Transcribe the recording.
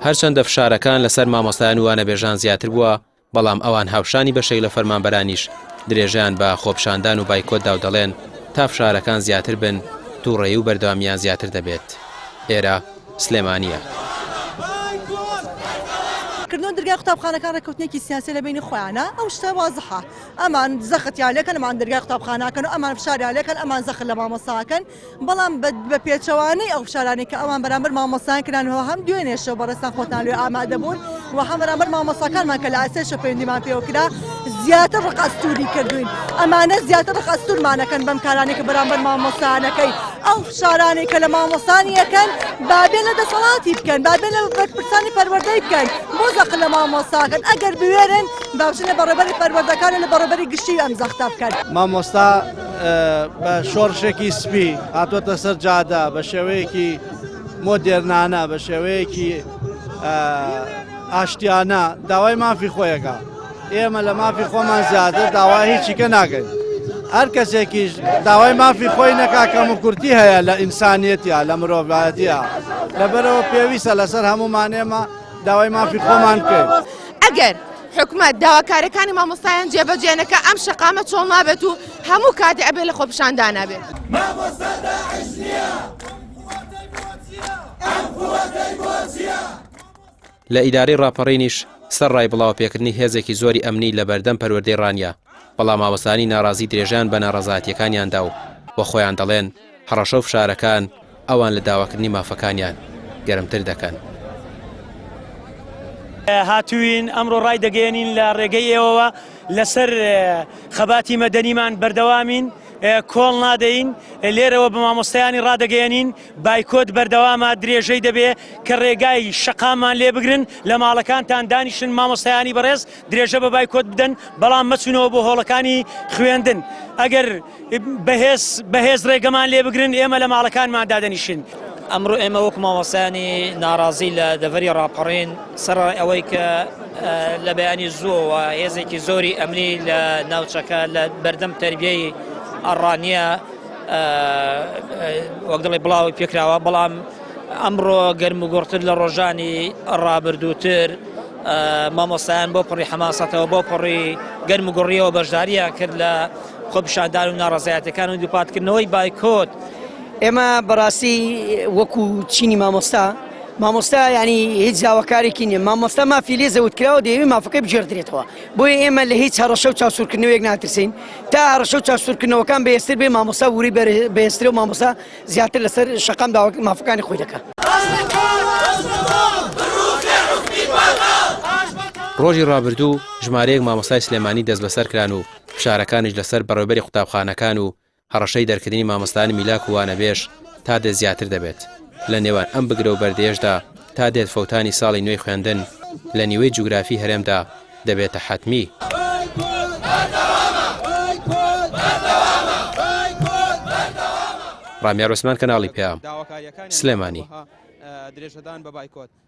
هەرچەندە فشارەکان لەسەر مامۆستایان و وانەبێژان زیاتر بووە، بەڵام ئەوان هاوشانی بەشێک لە فەرمانبەرانیش درێژیان بە خۆپشاندان و بایکۆتدا و دەڵێن تا فشارەکان زیاتر بن تووڕێی و بەردەوامیان زیاتر دەبێت. ئێرە سلێمانیە. کردنەوە دەرگای قوتابخانەکان ڕێککەوتنێکی سیاسی لە بینی خۆیانە ئەو شتە وازحە ئەمان زەختیان لێکن ئەمان دەرگای قوتابخانەکەن و ئەمان فشاریان لێکن ئەمان زەخت لە مامۆستاکەن بەڵام بە پێچەوانەی ئەو فشارانی کە ئەوان بەرامبەر مامۆستایان کردنەوە هەم دوێنێشەوە بەڕێستان خۆتان لێ ئامادە بوون و هەم بەرامبەر مامۆستاکانمان کە لە ئاسێشە پەیوەندیمان پێوە کرا زیاتر ڕقەستوری کردوین ئەمانە زیاتر ڕقەستورمانەکەن بەم کارانی کە بەرامبەر مامۆستایانەکەی ئەو فشارانی کە لە مامۆستانی یەکەن بابێن لە دەسەڵاتی بکەن بابێن لە بەرپرسانی پەروەردەی بکەن بۆ زەخت لە مامۆستاکەن ئەگەر بوێرن بابژنە بەڕێبەری پەروەردەکان لە بەڕێبەری گشتی ئەم زەختە بکەن. مامۆستا بە شۆڕشێکی سپی هاتووەتە سەر جادا بە شێوەیەکی مۆدێرنانە بە شێوەیەکی ئاشتیانە داوای مافی خۆیەکە. ئێمە لە مافی خۆمان زیاتر داوای هیچیکە ناکەین. هەر کەسێکیش داوای مافی خۆی نەکا کەم و کورتی هەیە لە ئینسانیەتیە لە مرۆڤایەتیە لەبەرەوە پێویستە لەسەر هەمومانێمە داوای مافی خۆمان بکەین. ئەگەر حکومەت داواکارەکانی مامۆستایان جێبەجێنەکە ئەم شەقامە چۆڵ نابێت و هەموو کاتی ئەبێ لە خۆپشاندان نابێت. لە ئیدارەی ڕاپەڕینیش سەر ڕای بڵاو پێکردنی هێزێکی زۆری ئەمنی لە بەردەم پەروەردەی ڕانیە، بەڵام مامۆستانی ناڕازی درێژان بە ناڕەزایەتیەکانیاندا و بۆ خۆیان دەڵێن هەڕەشە و فشارەکان ئەوان لە داواکردنی مافەکانیان گەرمتر دەکەن. هاتووین ئەمڕۆ ڕای دەگەێنین لە ڕێگەی ئێوەوە لەسەر خەباتی مەدەنیمان بەردەوامین کۆڵ نادەین لێرەوە بە مامۆستایانی ڕادەگەێنین بایکۆت بەردەوامە درێژەی دەبێ کە ڕێگای شەقامان لێ بگرن لە ماڵەکانتان دانیشن مامۆستایانی بەڕێز درێژە بە بایکۆت بدەن بەڵام مەچونەوە بۆ هۆڵەکانی خوێندن ئەگەر بەهێز ڕێگەمان لێ بگرن ئێمە لە ماڵەکانمان دادەنیشن. ئەمڕۆ ئێمە وەک مامۆستایانی ناڕازی لە دەڤەری ڕاپەڕین سەر ئەوەی کە لە بەیانی زووەوە هێزێکی زۆری ئەمنی لە ناوچەکە لە بەردەم تەربیەی ئەڕانیە وەک دڵی بڵاوی پێکراوە بەڵام ئەمڕۆ گەرموگۆڕتر لە ڕۆژانی ڕابردووتر مامۆستایان بۆ پڕی حەماسەتەوە بۆ پڕی گەرموگۆڕیەوە بەشداریان کرد لە خۆپشاندان و ناڕەزایەتەکان و دووپاتکردنەوەی بایکۆت. ئێمە بەڕاستی وەکو چینی مامۆستا ینی هیچ داواکارێکی نییە مامۆستا مافی لێ زەوت کراوە دەیەوێت مافەکەی بژێردرێتەوە بۆیە ئێمە لە هیچ هەڕەشە و چاوسورکردنەوەیەک ناترسین تا هەڕەشە و چاوسورکردنەوەکان بەهێزتر بێ مامۆستا وری بەهێزتر و مامۆستا زیاتر لەسەر شەقام مافەکانی خۆی دەکات. ڕۆژی ڕابردوو ژمارەیەک مامۆستای سلێمانی دەست بەسەر کران و فشارەکانیش لەسەر بەڕێوەبەری قوتابخانەکان و هەڕەشەی دەرکردنی مامۆستانی میلاک و وانەبێژ تا دێت زیاتر دەبێت. لە نێوان ئەم بگرە و بەردێشدا تا دێت فەوتانی ساڵی نوێی خوێندن لە نیوەی جوگرافی هەرێمدا دەبێتە حتمی. ڕامیار عوسمان کەناڵی پێام سلێمانی.